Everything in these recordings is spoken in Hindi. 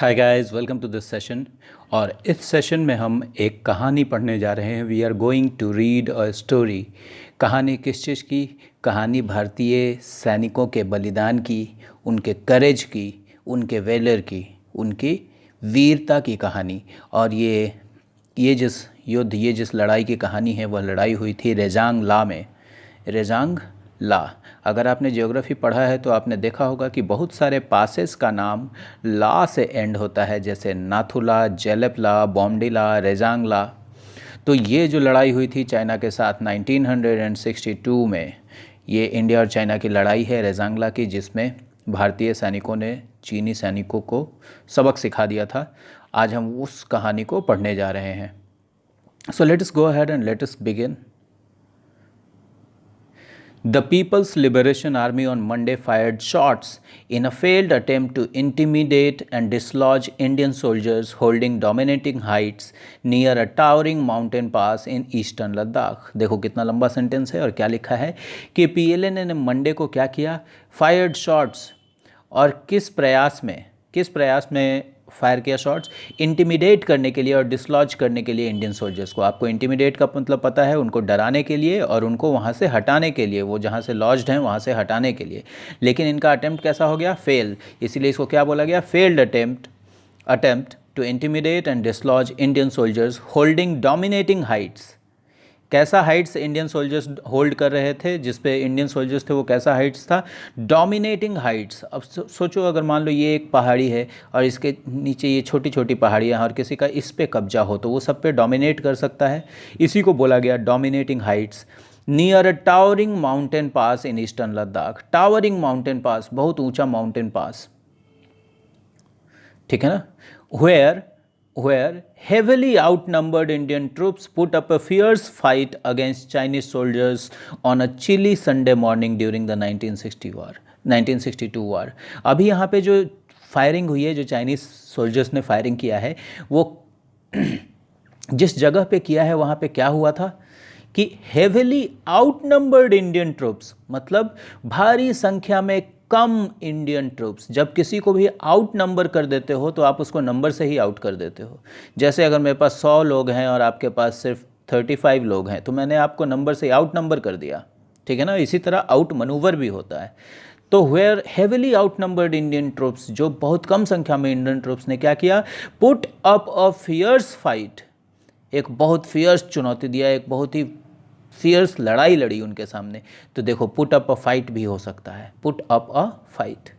Hi guys, welcome to this session. और इस सेशन में हम एक कहानी पढ़ने जा रहे हैं। We are going to read a story. कहानी किस चीज़ की? कहानी भारतीय सैनिकों के बलिदान की, उनके करेज की, उनके वेलर की, उनकी वीरता की कहानी। और ये जिस लड़ाई की कहानी है वह लड़ाई हुई थी रेजांग ला में। रेजांग ला। अगर आपने ज्योग्राफी पढ़ा है तो आपने देखा होगा कि बहुत सारे पासेस का नाम ला से एंड होता है, जैसे नाथुला, जेलेपला, बॉम्डिला, रेजांगला। तो ये जो लड़ाई हुई थी चाइना के साथ 1962 में, ये इंडिया और चाइना की लड़ाई है रेजांगला की, जिसमें भारतीय सैनिकों ने चीनी सैनिकों को सबक सिखा दिया था। आज हम उस कहानी को पढ़ने जा रहे हैं। So let us go ahead and let us begin. The People's Liberation Army on Monday fired shots in a failed attempt to intimidate and dislodge Indian soldiers holding dominating heights near a towering mountain pass in eastern Ladakh। देखो कितना लंबा सेंटेंस है और क्या लिखा है कि पीएलए ने मंडे को क्या किया? Fired shots. और किस प्रयास में फायर किया शॉट्स? इंटिमिडेट करने के लिए और डिसलॉज करने के लिए इंडियन सोल्जर्स को। आपको इंटिमिडेट का मतलब पता है, उनको डराने के लिए और उनको वहाँ से हटाने के लिए, वो जहाँ से लॉज्ड हैं वहाँ से हटाने के लिए। लेकिन इनका अटेम्प्ट कैसा हो गया? फेल। इसीलिए इसको क्या बोला गया? Failed attempt to intimidate and dislodge Indian soldiers holding dominating heights. कैसा हाइट्स इंडियन सोल्जर्स होल्ड कर रहे थे? जिस पे इंडियन सोल्जर्स थे वो कैसा हाइट्स था? Dominating Heights. अब सोचो, अगर मान लो ये एक पहाड़ी है और इसके नीचे ये छोटी छोटी पहाड़ियाँ हैं और किसी का इस पे कब्जा हो तो वो सब पे डोमिनेट कर सकता है। इसी को बोला गया dominating Heights. Near a towering mountain pass in eastern Ladakh. Towering mountain pass, बहुत ऊंचा माउंटेन पास, ठीक है ना? where heavily outnumbered Indian troops put up a fierce fight against Chinese soldiers on a chilly Sunday morning during the 1962 war। अभी यहाँ पे जो फायरिंग हुई है, जो चाइनीज सोल्जर्स ने फायरिंग किया है, वो जिस जगह पे किया है वहाँ पे क्या हुआ था कि हेविली आउटनंबर्ड इंडियन ट्रूप्स, मतलब भारी संख्या में कम इंडियन ट्रूप्स। जब किसी को भी आउट नंबर कर देते हो तो आप उसको नंबर से ही आउट कर देते हो। जैसे अगर मेरे पास 100 लोग हैं और आपके पास सिर्फ 35 लोग हैं तो मैंने आपको नंबर से आउट नंबर कर दिया, ठीक है ना? इसी तरह आउट मनूवर भी होता है। तो were heavily outnumbered Indian troops, जो बहुत कम संख्या में इंडियन ट्रूप्स ने क्या किया? Put up a fierce fight. एक बहुत फियर्स चुनौती दिया, एक बहुत ही फियर्स लड़ाई लड़ी उनके सामने। तो देखो, पुट अप अ फाइट भी हो सकता है, put up a fight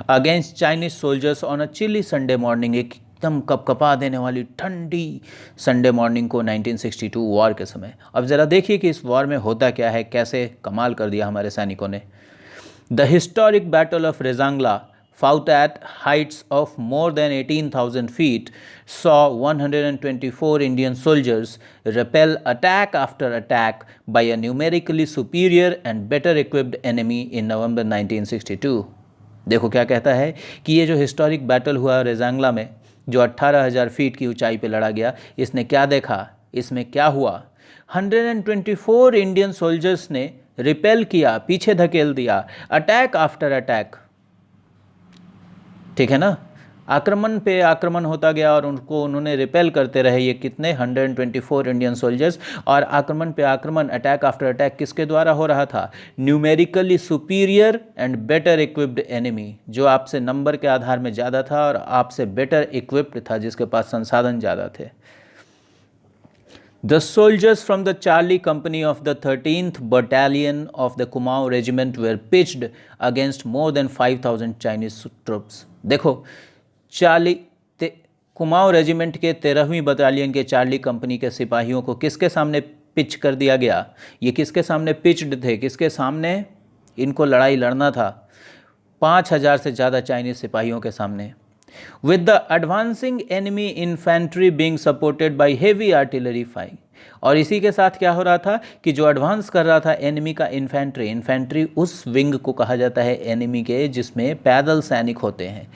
against Chinese soldiers on a chilly Sunday morning. एकदम कपकपा देने वाली ठंडी संडे मॉर्निंग को 1962 वॉर के समय। अब ज़रा देखिए कि इस वॉर में होता क्या है, कैसे कमाल कर दिया हमारे सैनिकों ने। The historic battle of Rezang La, fought at heights of more than 18,000 feet, saw 124 Indian soldiers repel attack after attack by a numerically superior and better equipped enemy in November 1962। देखो क्या कहता है कि ये जो हिस्टोरिक बैटल हुआ रेजांगला में, जो 18,000 फीट की ऊंचाई पे लड़ा गया, इसने क्या देखा? इसमें क्या हुआ? 124 इंडियन सोल्जर्स ने रिपेल किया, पीछे धकेल दिया, अटैक आफ्टर अटैक, ठीक है ना? आक्रमण पे आक्रमण होता गया और उन्होंने रिपेल करते रहे ये कितने? 124 इंडियन सोल्जर्स। और आक्रमण पे आक्रमण, अटैक आफ्टर अटैक किसके द्वारा हो रहा था? Numerically superior and better equipped enemy, जो आपसे नंबर के आधार में ज़्यादा था और आपसे बेटर इक्विप्ड था, जिसके पास संसाधन ज़्यादा थे। The soldiers from the Charlie Company of the 13th Battalion of the Kumaon Regiment were pitched against more than 5,000 Chinese troops। देखो, कुमाऊं रेजिमेंट के 13वीं बटालियन के चार्ली कंपनी के सिपाहियों को किसके सामने पिच कर दिया गया? ये किसके सामने पिच्ड थे? किसके सामने इनको लड़ाई लड़ना था? 5,000 से ज़्यादा चाइनीज सिपाहियों के सामने। with the advancing enemy infantry being supported by heavy artillery fire। और इसी के साथ क्या हो रहा था कि जो एडवांस कर रहा था एनिमी का इन्फेंट्री उस विंग को कहा जाता है एनिमी के जिसमें पैदल सैनिक होते हैं।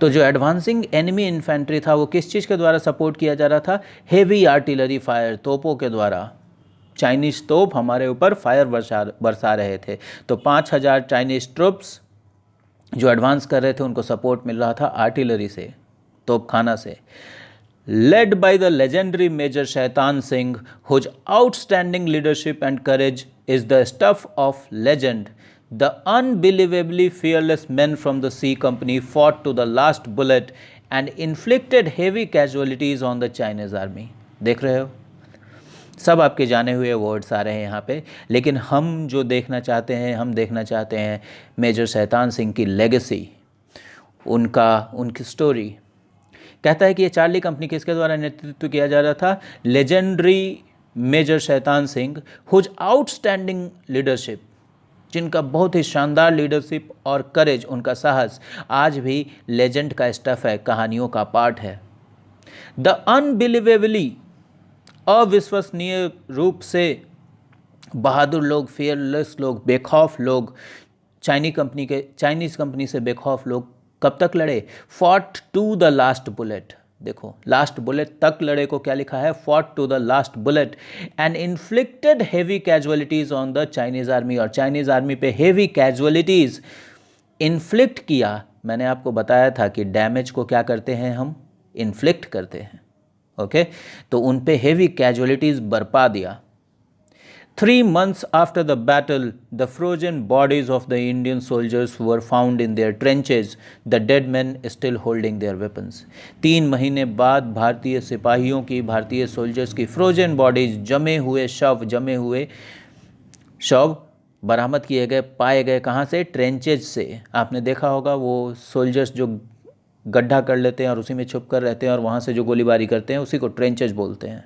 तो जो एडवांसिंग एनिमी इन्फेंट्री था वो किस चीज़ के द्वारा सपोर्ट किया जा रहा था? हेवी आर्टिलरी फायर, तोपों के द्वारा। चाइनीज़ तोप हमारे ऊपर फायर बरसा रहे थे। तो 5,000 चाइनीज़ ट्रुप्स जो एडवांस कर रहे थे उनको सपोर्ट मिल रहा था आर्टिलरी से, तोपखाना से। Led by the legendary Major Shaitan Singh, whose outstanding leadership and courage is the stuff of legend, the unbelievably fearless men from the C Company fought to the last bullet and inflicted heavy casualties on the Chinese army. देख रहे हो, सब आपके जाने हुए वर्ड्स आ रहे हैं यहाँ पे, लेकिन हम जो देखना चाहते हैं, हम देखना चाहते हैं मेजर शैतान सिंह की लेगेसी, उनकी स्टोरी। कहता है कि ये चार्ली कंपनी किसके द्वारा नेतृत्व किया जा रहा था? Legendary major Shaitan Singh, whose outstanding leadership, जिनका बहुत ही शानदार लीडरशिप और करेज, उनका साहस आज भी लेजेंड का स्टफ है, कहानियों का पार्ट है। द अनबिलीवेबली, अविश्वसनीय रूप से बहादुर लोग, फियरलेस लोग, बेखौफ लोग, चाइनीज़ कंपनी से बेखौफ लोग कब तक लड़े? Fought to the last bullet. देखो, लास्ट बुलेट तक लड़े को क्या लिखा है? Fought to the last bullet and inflicted heavy casualties on the Chinese army, और चाइनीज़ आर्मी पे हेवी कैजुअलिटीज़ इन्फ्लिक्ट किया। मैंने आपको बताया था कि डैमेज को क्या करते हैं हम? इन्फ्लिक्ट करते हैं। ओके, तो उन पे हेवी कैजुअलिटीज़ बरपा दिया। 3 months after the battle, the frozen bodies of the Indian soldiers were found in their trenches, the dead men still holding their weapons. 3 महीने बाद भारतीय सिपाहियों की, भारतीय सोल्जर्स की फ्रोजन बॉडीज, जमे हुए शव बरामद किए गए, पाए गए। कहाँ से? ट्रेंचेज से। आपने देखा होगा वो सोल्जर्स जो गड्ढा कर लेते हैं और उसी में छुप कर रहते हैं और वहाँ से जो गोलीबारी करते हैं, उसी को ट्रेंचेज बोलते हैं।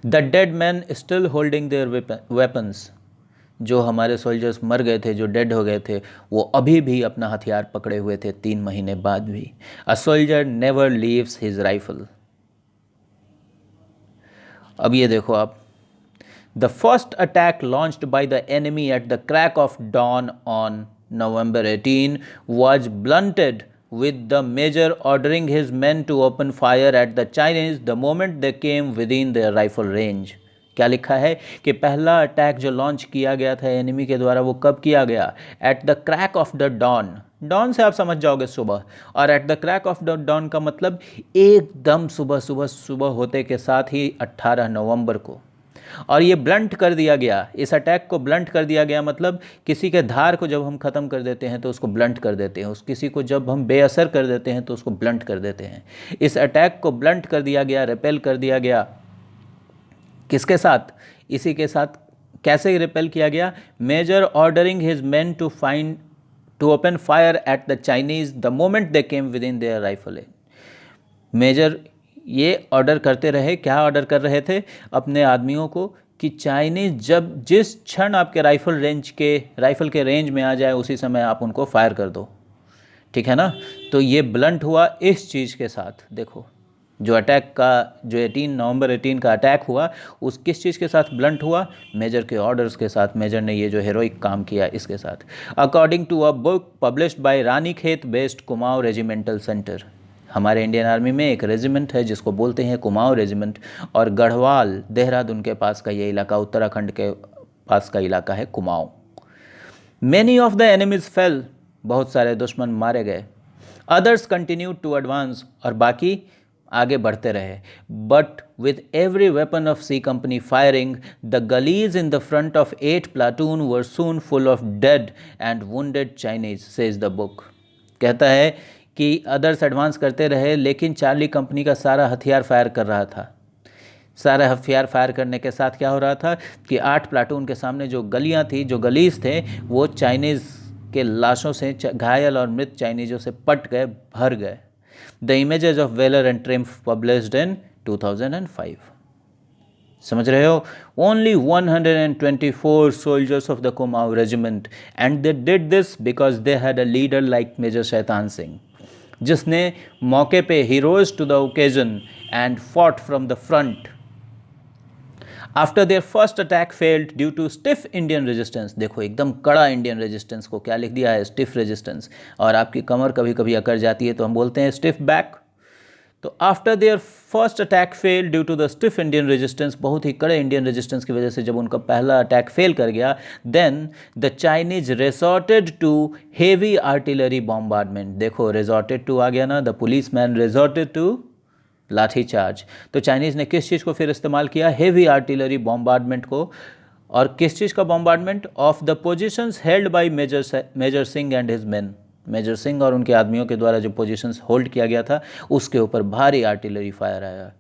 The dead man still holding their weapons, जो हमारे सोल्जर्स मर गए थे, जो डेड हो गए थे, वो अभी भी अपना हथियार पकड़े हुए थे 3 महीने बाद भी। A soldier never leaves his rifle. अब ये देखो आप, the first attack launched by the enemy at the crack of dawn on November 18 was blunted with the major ordering his men to open fire at the Chinese the moment they came within their rifle range. क्या लिखा है कि पहला अटैक जो लॉन्च किया गया था एनिमी के द्वारा, वो कब किया गया? At the crack of the dawn. Dawn से आप समझ जाओगे सुबह, और at the crack of the dawn का मतलब एकदम सुबह होते के साथ ही 18 नवंबर को। और ये ब्लंट कर दिया गया, इस अटैक को ब्लंट कर दिया गया, मतलब किसी के धार को जब हम ख़त्म कर देते हैं तो उसको ब्लंट कर देते हैं, उस किसी को जब हम बेअसर कर देते हैं तो उसको ब्लंट कर देते हैं। इस अटैक को ब्लंट कर दिया गया, रिपेल कर दिया गया। किसके साथ? इसी के साथ। कैसे रिपेल किया गया? Major ordering his men to open fire at the Chinese the moment they came within their rifle. Major ये ऑर्डर करते रहे, क्या ऑर्डर कर रहे थे अपने आदमियों को? कि चाइनीज़ जब जिस क्षण आपके राइफ़ल के रेंज में आ जाए, उसी समय आप उनको फायर कर दो। ठीक है ना? तो ये ब्लंट हुआ इस चीज़ के साथ। देखो, जो अटैक का, जो नवंबर 18 का अटैक हुआ, उस किस चीज़ के साथ ब्लंट हुआ? मेजर के ऑर्डर्स के साथ। मेजर ने ये जो हेरोइक काम किया, इसके साथ। According to a book published by Ranikhet based Kumaon regimental centre. हमारे इंडियन आर्मी में एक रेजिमेंट है जिसको बोलते हैं कुमाऊं रेजिमेंट, और गढ़वाल, देहरादून के पास का ये इलाका, उत्तराखंड के पास का इलाका है Kumaon. Many of the enemies fail, बहुत सारे दुश्मन मारे गए। अदर्स कंटिन्यू टू एडवांस, और बाकी आगे बढ़ते रहे। But with every weapon of C company firing, the gullies in the front of 8 platoon were soon full of dead and wounded Chinese, says the book. कहता है कि अदर्स एडवांस करते रहे, लेकिन चार्ली कंपनी का सारा हथियार फायर कर रहा था। सारा हथियार फायर करने के साथ क्या हो रहा था कि 8 प्लाटून के सामने जो गलियां थी, जो गलीज थे, वो चाइनीज़ के लाशों से, घायल और मृत चाइनीज़ों से पट गए, भर गए। The images of valour and triumph published in 2005। समझ रहे हो? Only 124 soldiers of the Kumaon regiment, and they did this because they had a leader like Major Shaitan Singh, जिसने मौके पे ही rose to the occasion and fought from the front after their first attack failed due to stiff Indian resistance. देखो, एकदम कड़ा इंडियन रेजिस्टेंस को क्या लिख दिया है? Stiff resistance. और आपकी कमर कभी कभी अकड़ जाती है तो हम बोलते हैं स्टिफ बैक। तो after their first attack fail due to the stiff Indian resistance, बहुत ही कड़े इंडियन रेजिस्टेंस की वजह से जब उनका पहला अटैक फेल कर गया, then the Chinese resorted to heavy artillery bombardment. देखो रिजॉर्टेड टू आ गया ना, the policeman resorted to lathi charge. तो चाइनीज़ ने किस चीज़ को फिर इस्तेमाल किया? हेवी आर्टिलरी बॉम्बार्डमेंट को। और किस चीज़ का bombardment? Of the positions held by Major Singh and his men. Major Singh और उनके आदमियों के द्वारा जो पोजीशंस होल्ड किया गया था उसके ऊपर भारी आर्टिलरी फायर आया।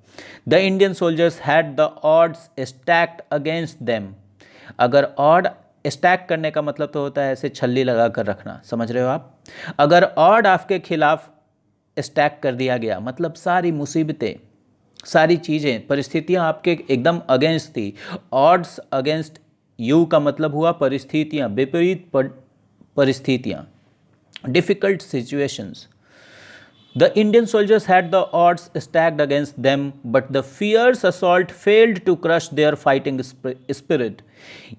The Indian soldiers had the odds stacked against them. अगर ऑड स्टैक करने का मतलब तो होता है ऐसे छल्ली लगा कर रखना, समझ रहे हो आप? अगर ऑड आपके खिलाफ स्टैक कर दिया गया मतलब सारी मुसीबतें, सारी चीज़ें, परिस्थितियां आपके एकदम अगेंस्ट थी। ऑड्स अगेंस्ट यू का मतलब हुआ परिस्थितियां, विपरीत परिस्थितियां, difficult situations. The Indian soldiers had the odds stacked against them, but the fierce assault failed to crush their fighting spirit.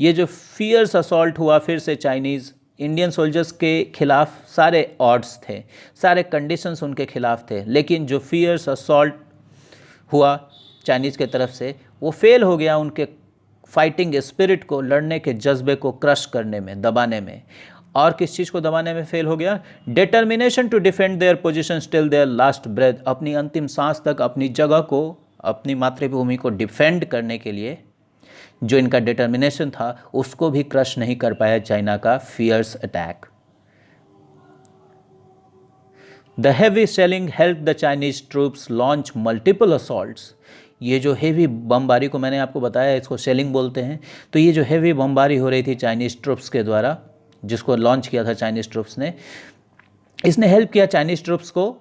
ये जो fierce assault हुआ फिर से चाइनीज़ इंडियन सोल्जर्स के खिलाफ, सारे ऑड्स थे, सारे कंडीशंस उनके खिलाफ थे, लेकिन जो fierce assault हुआ चाइनीज़ के तरफ से वो फेल हो गया उनके फाइटिंग स्पिरिट को, लड़ने के जज्बे को क्रश करने में, दबाने में। और किस चीज़ को दबाने में फेल हो गया? Determination to defend their position till their last breath. अपनी अंतिम सांस तक अपनी जगह को, अपनी मातृभूमि को डिफेंड करने के लिए जो इनका डिटर्मिनेशन था उसको भी क्रश नहीं कर पाया चाइना का fierce attack. The heavy shelling help the Chinese troops launch multiple assaults. ये जो हेवी बमबारी को मैंने आपको बताया, इसको शेलिंग बोलते हैं। तो ये जो हेवी बमबारी हो रही थी चाइनीज़ ट्रूप्स के द्वारा, जिसको लॉन्च किया था चाइनीज़ ट्रूप्स ने, इसने हेल्प किया चाइनीज़ ट्रूप्स को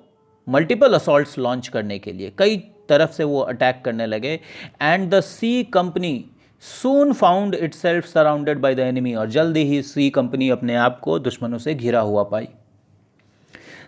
मल्टीपल असॉल्ट्स लॉन्च करने के लिए। कई तरफ से वो अटैक करने लगे। And the C company soon found itself surrounded by the enemy. और जल्दी ही सी कंपनी अपने आप को दुश्मनों से घिरा हुआ पाई।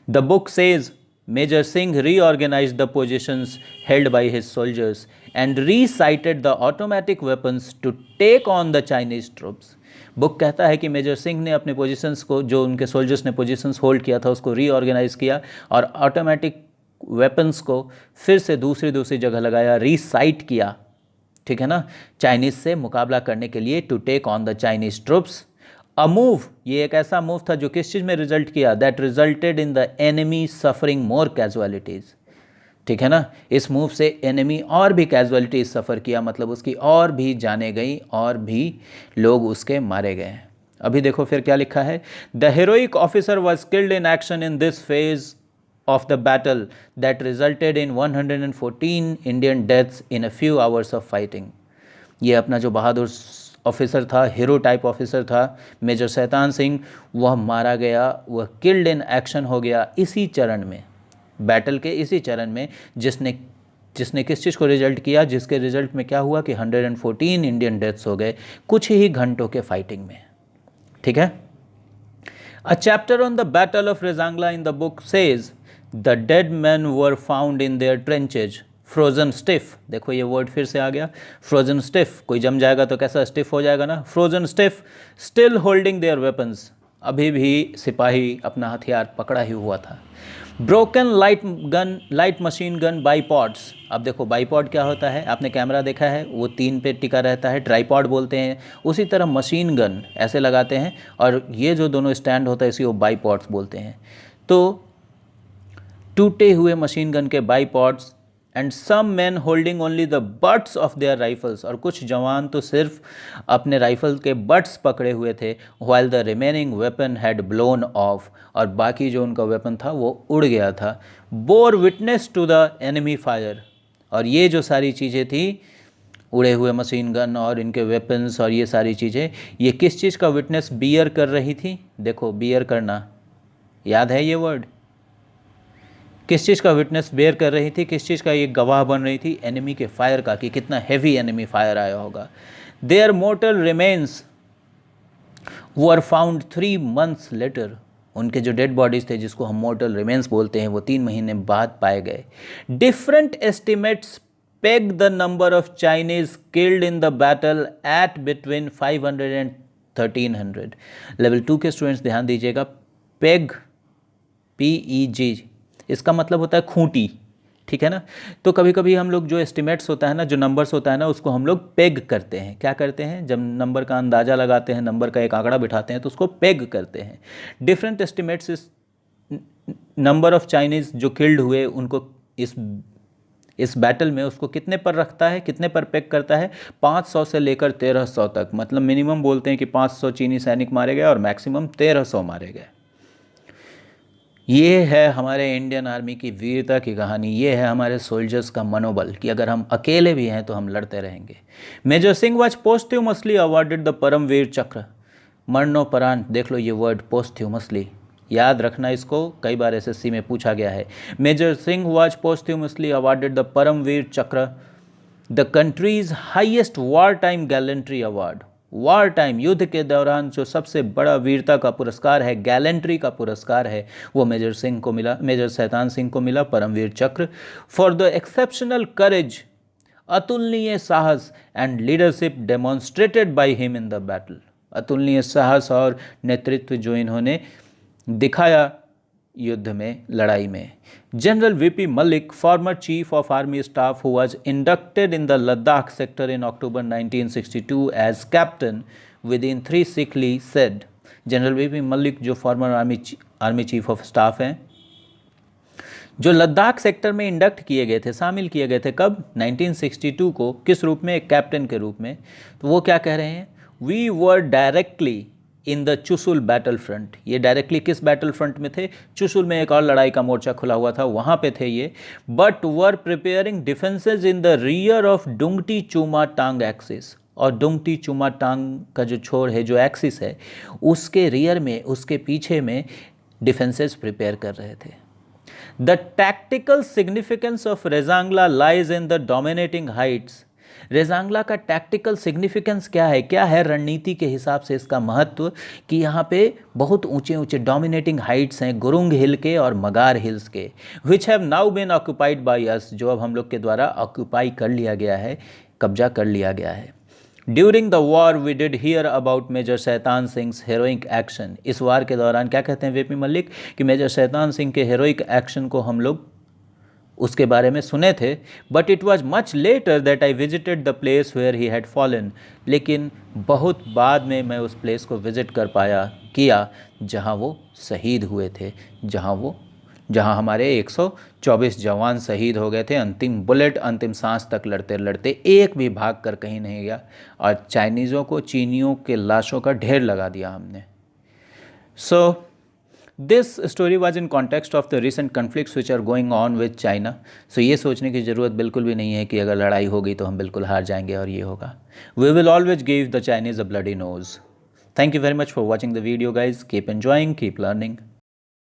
The book says Major Singh reorganized the positions held by his soldiers and resighted the automatic weapons to take on the Chinese troops. Book कहता है कि मेजर सिंह ने अपने पोजीशंस को, जो उनके सोल्जर्स ने पोजीशंस होल्ड किया था, उसको रीऑर्गेनाइज किया और ऑटोमेटिक वेपन्स को फिर से दूसरी जगह लगाया, रीसाइट किया, ठीक है ना, चाइनीज़ से मुकाबला करने के लिए, to take on the Chinese troops. A move, ये एक ऐसा मूव था जो किस चीज़ में रिजल्ट किया? That resulted in the enemy suffering more casualties, ठीक है ना। इस मूव से एनिमी और भी कैजुअलिटीज सफ़र किया, मतलब उसकी और भी जाने गई और भी लोग उसके मारे गए। अभी देखो फिर क्या लिखा है। The heroic officer was killed in action in this phase of the battle that resulted in 114 Indian deaths in a few hours of fighting. ये अपना जो बहादुर ऑफिसर था, हीरो टाइप ऑफिसर था मेजर शैतान सिंह, वह मारा गया, वह किल्ड इन एक्शन हो गया इसी चरण में, बैटल के इसी चरण में, जिसने किस चीज़ को रिजल्ट किया? जिसके रिजल्ट में क्या हुआ कि 114 इंडियन डेथ्स हो गए कुछ ही घंटों के फाइटिंग में, ठीक है। A chapter on the battle of Rezang La in the book says the dead man were found in their trenches frozen stiff. देखो ये वर्ड फिर से आ गया, फ्रोजन स्टिफ। कोई जम जाएगा तो कैसा स्टिफ हो जाएगा ना, frozen stiff, still holding their weapons. अभी भी सिपाही अपना हथियार पकड़ा ही हुआ था। Broken light machine gun bipods. अब देखो बाईपॉड क्या होता है, आपने कैमरा देखा है, वो 3 पे टिका रहता है, ट्राईपॉड बोलते हैं। उसी तरह मशीन गन ऐसे लगाते हैं और ये जो दोनों स्टैंड होता है इसी को बाईपॉड्स बोलते हैं। तो टूटे हुए मशीन गन के bipods and some man holding only the butts of their rifles. और कुछ जवान तो सिर्फ अपने राइफल के बट्स पकड़े हुए थे। While the remaining weapon had blown of. और बाकी जो उनका वेपन था वो उड़ गया था। Bore witness to the enemy fire. और ये जो सारी चीज़ें थी, उड़े हुए मशीन गन और इनके वेपन्स और ये सारी चीज़ें, ये किस चीज़ का विटनेस बियर कर रही थी? देखो बियर करना, याद है ये वर्ड? किस चीज़ का विटनेस बेयर कर रही थी? किस चीज़ का ये गवाह बन रही थी? एनिमी के फायर का, कि कितना हैवी एनिमी फायर आया होगा। Their mortal remains were found 3 months later. उनके जो डेड बॉडीज थे, जिसको हम मोर्टल रिमेन्स बोलते हैं, वो 3 महीने बाद पाए गए। Different estimates peg the number of Chinese killed in the battle eight between 500 and 1300। Level 2 के स्टूडेंट्स ध्यान दीजिएगा, पेग, PEG, इसका मतलब होता है खूंटी, ठीक है ना। तो कभी कभी हम लोग जो एस्टिमेट्स होता है ना, जो नंबर्स होता है ना, उसको हम लोग पेग करते हैं। क्या करते हैं, जब नंबर का अंदाज़ा लगाते हैं, नंबर का एक आंकड़ा बिठाते हैं, तो उसको पेग करते हैं। डिफरेंट एस्टिमेट्स इस नंबर ऑफ चाइनीज़ जो किल्ड हुए उनको इस बैटल में उसको कितने पर रखता है, कितने पर पेग करता है, 500 से लेकर 1300 तक। मतलब मिनिमम बोलते हैं कि 500 चीनी सैनिक मारे गए और मैक्सिमम 1300 मारे गए। ये है हमारे इंडियन आर्मी की वीरता की कहानी। ये है हमारे सोल्जर्स का मनोबल कि अगर हम अकेले भी हैं तो हम लड़ते रहेंगे। Major Singh was posthumously awarded the Paramvir Chakra. मरणोपरांत, देख लो ये वर्ड पोस्ट्यूमसली, याद रखना इसको, कई बार एसएससी में पूछा गया है। Major Singh was posthumously awarded the Paramvir Chakra, the country's highest war time gallantry award. War time, युद्ध के दौरान जो सबसे बड़ा वीरता का पुरस्कार है, गैलेंट्री का पुरस्कार है, वो मेजर सिंह को मिला, मेजर शैतान सिंह को मिला, परमवीर चक्र। फॉर द एक्सेप्शनल करेज, अतुलनीय साहस and leadership demonstrated by him in the battle. अतुलनीय साहस और नेतृत्व जो इन्होंने दिखाया युद्ध में, लड़ाई में। General VP Malik, former chief of army staff who was inducted in the Ladakh sector in October 1962 as captain with in 3 Sikh leave, said. General VP Malik जो former army chief of staff हैं, जो लद्दाख सेक्टर में इंडक्ट किए गए थे, शामिल किए गए थे, कब, 1962 को, किस रूप में, एक कैप्टन के रूप में। तो वो क्या कह रहे हैं, we were directly in the Chushul battle front. ये डायरेक्टली किस बैटल फ्रंट में थे, चुशुल में एक और लड़ाई का मोर्चा खुला हुआ था, वहाँ पे थे ये। But were preparing defences in the rear of Dungti Chumathang axis. और डुंगटी चुमा टांग का जो छोर है, जो एक्सिस है, उसके रियर में, उसके पीछे में डिफेंसेज प्रिपेयर कर रहे थे। The tactical significance of Rezang La lies in the dominating heights. Rezang La का टैक्टिकल सिग्निफिकेंस क्या है रणनीति के हिसाब से इसका महत्व, कि यहाँ पे बहुत ऊंचे ऊंचे डोमिनेटिंग हाइट्स हैं, गुरुंग हिल के और मगार हिल्स के, which have now been occupied by us, जो अब हम लोग के द्वारा ऑक्यूपाई कर लिया गया है, कब्जा कर लिया गया है। During the war we did hear about major Shaitan Singh heroic action. इस वार के दौरान क्या कहते हैं वीपी मलिक, कि मेजर शैतान सिंह के हेरोइक एक्शन को हम लोग उसके बारे में सुने थे। But it was much later that I visited the place where he had fallen. लेकिन बहुत बाद में मैं उस प्लेस को विजिट कर किया जहाँ वो शहीद हुए थे, जहाँ हमारे 124 जवान शहीद हो गए थे। अंतिम बुलेट, अंतिम सांस तक लड़ते लड़ते एक भी भाग कर कहीं नहीं गया, और चाइनीज़ों को, चीनियों के लाशों का ढेर लगा दिया हमने। So this story was in context of the recent conflicts which are going on with China. So ये सोचने की ज़रूरत बिल्कुल भी नहीं है कि अगर लड़ाई होगी तो हम बिल्कुल हार जाएंगे और ये होगा। We will always give the Chinese a bloody nose. Thank you very much for watching the video guys. Keep enjoying, keep learning.